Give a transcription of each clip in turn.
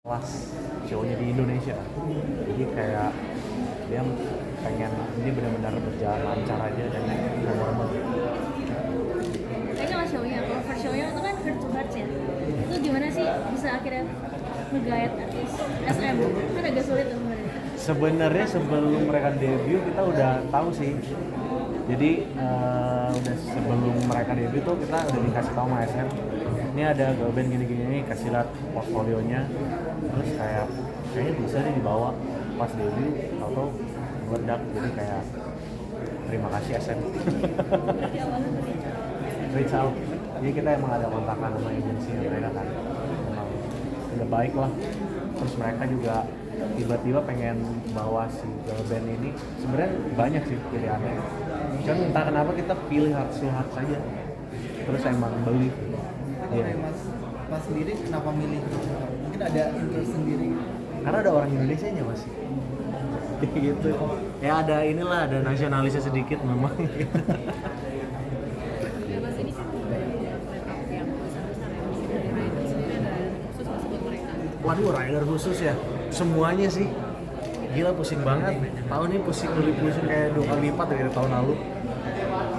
kelas show-nya di Indonesia. Jadi kayak dia pengen ini benar-benar berjalan lancar aja dan normal. Kayaknya nggak show-nya, kalau first show-nya itu kan heart to heart ya. Itu gimana sih bisa akhirnya nge-guide artis SM? Kan agak sulit tuh sebenarnya. Sebenarnya sebelum mereka debut kita udah tahu sih. Jadi udah sebelum mereka debut tuh kita udah dikasih tahu sama SM. Ini ada girl band gini-gini, kasih lihat portfolionya. Terus kayaknya bisa nih dibawa pas debut atau meledak. Jadi kayak terima kasih SM. Berarti awalnya Reach out. Jadi kita emang ada kontakan sama agensi mereka kan. Emang udah baik lah. Terus mereka juga tiba-tiba pengen bawa si girl band ini. Sebenarnya banyak sih pilihannya. Cuman entah kenapa kita pilih Heart to Heart saja. Terus emang beli. Kalau dari mas sendiri kenapa milih? Mungkin ada interest sendiri. Karena ada orang Indonesia nya masih. Kayak gitu. Ya ada inilah, ada nasionalisnya sedikit memang. Ya mas, ini kan banyak line-up yang besar-besar ya. Mesti dari rider sendiri ada khusus masih buat mereka. Waduh, rider khusus ya? Semuanya sih. Gila pusing banget. Tahun ini pusing kayak 2 kali lipat dari tahun lalu.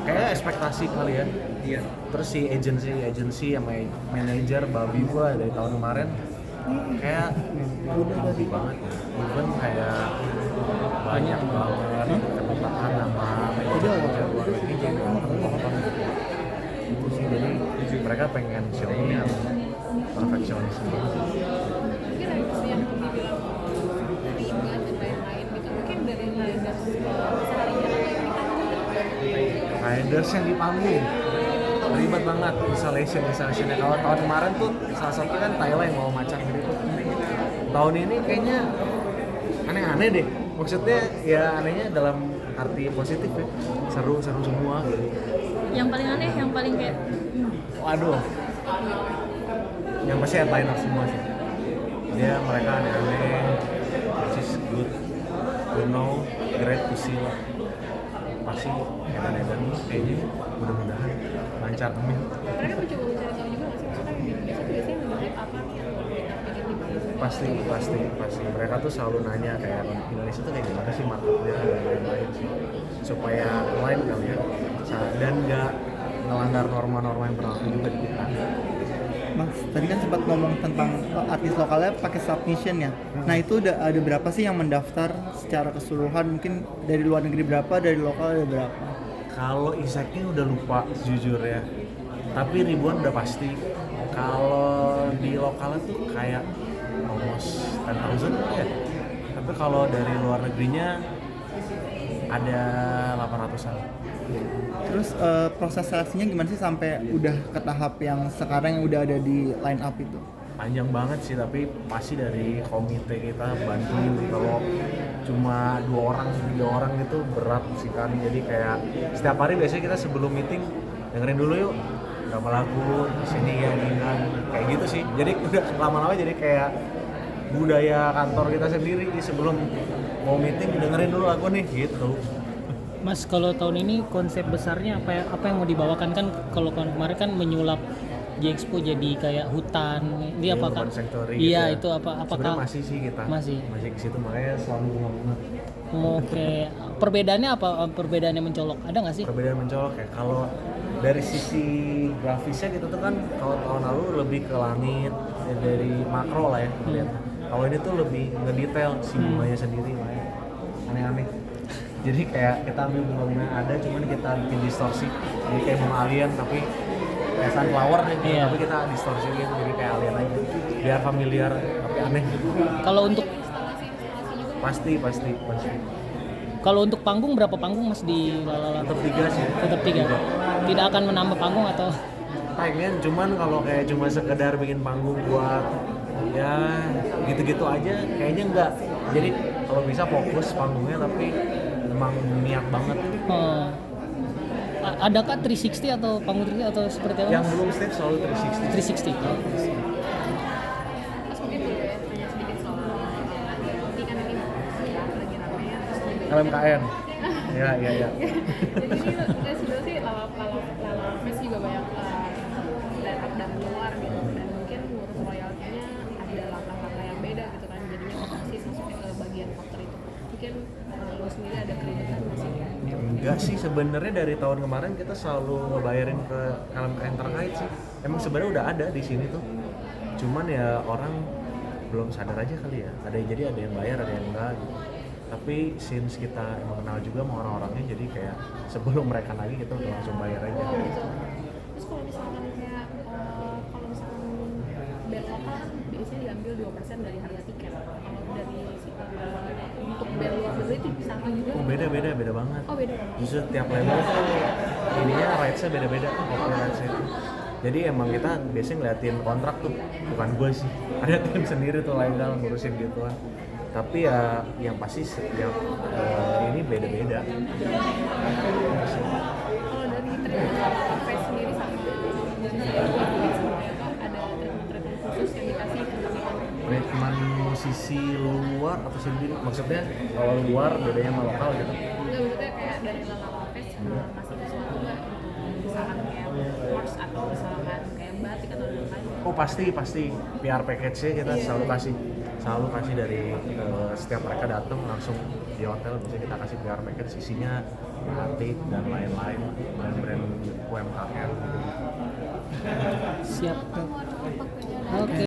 Kayak ekspektasi kali ya. Iya. Terus si agency sama manajer babi gua dari tahun kemarin kayak udah babi banget. Even kayak banyak banget ketepatan sama manajer luar negeri jadi potong itu sih. Jadi mereka pengen show-nya perfeksionis banget. Mungkin ada yang dibilang ribet dan lain-lain gitu. Mungkin dari rider seharinya atau yang ditanggung. Riders yang di panggung ribet banget, installationnya. Kalau tahun kemarin tuh salah satu kan Thailand mau macam gitu. Tahun ini kayaknya aneh-aneh deh. Maksudnya ya anehnya dalam arti positif ya. Seru semua gitu. yang paling aneh, yang paling kayak Waduh. Yang pasti headliner semua sih. Dia mereka aneh-aneh, which is good. You know, great to see lah. Pasti edan-edan kayaknya mudah-mudahan lancar, amin. Mereka mencoba mencari tahu juga nggak sih, maksudnya di Indonesia tuh biasanya nge-hype apa nih yang kita pengen dibahas. Pasti mereka tuh selalu nanya kayak Indonesia tuh kayak gimana sih marketnya dan lain-lain sih, supaya lain kali ya dan nggak melanggar norma-norma yang berlaku juga di kita. Mas, tadi kan sempat ngomong tentang artis lokalnya pakai submission ya. Nah itu udah ada berapa sih yang mendaftar secara keseluruhan? Mungkin dari luar negeri berapa, dari lokal ada berapa? Kalau exactnya udah lupa jujur ya, tapi ribuan udah pasti. Kalau di lokalnya tuh kayak almost 10,000 ya, tapi kalau dari luar negerinya ada 800-an. Terus proses seleksinya gimana sih sampai udah ke tahap yang sekarang yang udah ada di line up itu? Panjang banget sih, tapi pasti dari komite kita bantuin. Kalau cuma 2 orang 3 orang itu berat sih kan. Jadi kayak setiap hari biasanya kita sebelum meeting dengerin dulu yuk berapa lagu sini ya ginian kayak gitu sih. Jadi udah lama-lama jadi kayak budaya kantor kita sendiri. Sebelum mau meeting dengerin dulu lagu nih gitu. Mas, kalau tahun ini konsep besarnya apa yang mau dibawakan? Kan kalau kemarin kan menyulap J-Expo jadi kayak hutan. Ini apakah? Sanctuary Iya, gitu ya. itu apakah? Sebenarnya masih sih kita. Masih ke situ, makanya selalu ngomong. Oke. Perbedaannya apa? Perbedaannya mencolok. Ada nggak sih? Perbedaan mencolok ya. Kalau dari sisi grafisnya gitu tuh kan kalau tahun lalu lebih ke langit ya, dari makro lah ya lihat. Kalau ini tuh lebih ngedetail si bunganya sendiri lah ya. Aneh-aneh. Jadi kayak kita ambil bunga-bunga yang ada, cuman kita bikin distorsi. Jadi kayak bunga alien tapi kayak sunflower nih, Iya. tapi kita distorsi gitu, jadi kayak alien aja. Biar familiar tapi aneh. Kalau untuk Pasti. kalau untuk panggung berapa panggung Mas di Lalala? Tetap 3 sih. Tetap 3. Tidak akan menambah panggung atau? Pengen, cuman kalau kayak cuma sekedar bikin panggung buat ya gitu-gitu aja kayaknya enggak. Jadi kalau bisa fokus panggungnya tapi emang niat banget. Adakah 360 atau panggung 360 atau seperti apa? Yang belum stage selalu 360. 360. Mas mungkin boleh tanya sedikit soal ini kan ini lagi rame ya, terus juga LMKN. Ya. jadi ini sudah sih Lala Fest juga banyak line up dari luar gitu, dan mungkin ngurus royaltinya ada langkah-langkah yang beda sendiri ada keributan nggak sih? Enggak sih, sebenarnya dari tahun kemarin kita selalu ngebayarin ke elemen yang terkait sih. Emang sebenarnya udah ada di sini tuh. Cuman ya orang belum sadar aja kali ya. Jadi ada yang bayar, ada yang enggak gitu. Tapi since kita emang kenal juga sama orang-orangnya, jadi kayak sebelum mereka nagih kita udah langsung bayar aja. Oh gitu. Terus kalau misalkan kayak kalau misalkan band lokal kan biasanya diambil 2% dari harga tiket. Kalau dari untuk band luar negeri itu sama juga? Oh beda banget. Oh beda. Justru tiap label tuh ininya rights-nya beda-beda, rights-nya itu. Jadi emang kita biasanya ngeliatin kontrak tuh, bukan gue sih, ada tim sendiri tuh legal ngurusin gituan. Tapi ya yang pasti setiap ini beda-beda. Kalau dari treatment cafe sendiri sama dari sebenarnya ada treatment khusus yang dikasih ke Treatment musisi luar atau sendiri, maksudnya kalau luar bedanya sama lokal gitu. enggak, maksudnya kayak dari Lala Fest masih sesuatu nggak misalkan kayak merch atau misalkan kayak batik atau lain-lain. Oh pasti PR package-nya kita selalu kasih dari setiap mereka datang langsung di hotel, biasanya kita kasih PR package isinya batik dan lain-lain, brand-brand UMKM gitu. Siap. Oke.